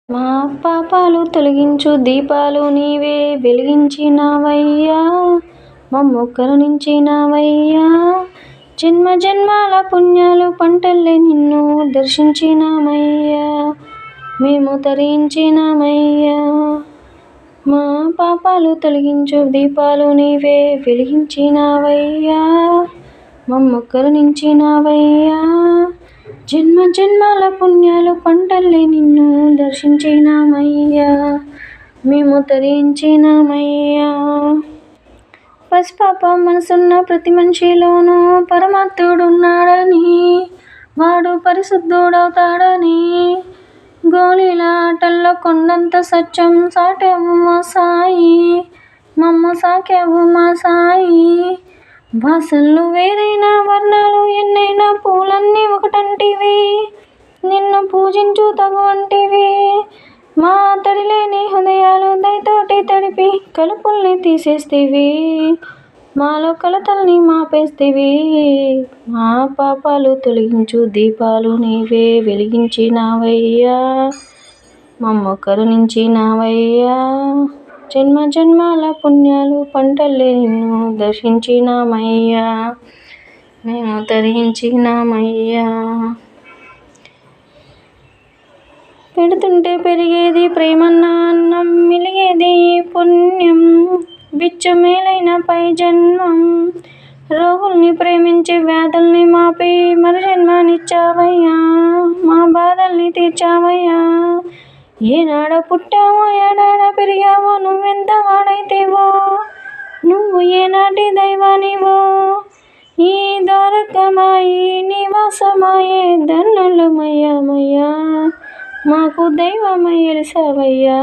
మా పాపాలు తొలగించు దీపాలు నీవే వెలిగించినావయ్యా, మమ్ము కరుణించినావయ్యా. జన్మ జన్మాల పుణ్యాలు పంటల్లే నిన్ను దర్శించినామయ్యా, మేము తరించినామయ్యా. మా పాపాలు తొలగించు దీపాలు నీవే వెలిగించినావయ్యా, మమ్ము కరుణించినావయ్యా. జన్మ జన్మాల పుణ్యాలు పంటల్లే నిన్ను దర్శించినామయ్యా, మేము తరించినామయ్యా. పసిపాప మనసున్న ప్రతి మనిషిలోనూ పరమాత్ముడున్నాడని, వాడు పరిశుద్ధుడవుతాడని, గోళీల ఆటల్లో కొండంత సత్యం సాటావు మా సాయి, మమ్ము సాకావు మా సాయి. భాషలు వేరైనా వర్ణాలు ఎన్నైనా పూలన్నీ ఒకటంటివి, నిన్ను పూజించు తగువంటివి. మా తడిలేని హృదయాలు దయతోటి తడిపి కలుపుల్ని తీసేస్తేవి, మాలో కలతల్ని మాపేస్తేవి. మా పాపాలు తొలగించు దీపాలు నీవే వెలిగించినావయ్యా, మమ్ము కరుణించినావయ్యా. జన్మ జన్మాల పుణ్యాలు పంటల్లే నిన్ను దర్శించినామయ్యా, మేము తరించినామయ్యా. పెడుతుంటే పెరిగేది ప్రేమన్న అన్నం, మిలిగేది పుణ్యం బిచ్చు మేలైన పై జన్మం. రోగుల్ని ప్రేమించి వ్యాధుల్ని మాపి మరు జన్మనిచ్చావయ్యా, మా బాధల్ని తీర్చావయ్యా. ఏనాడ పుట్టావో ఏనాడ పెరిగావో నువ్వెంత వాడైతేవో, నువ్వు ఏనాటి దైవానివో. ఈ ద్వారకమాయి నివాసమాయే ధన్యులమయ్యామయ్యా, మాకు దైవమై ఎలిసావయ్యా.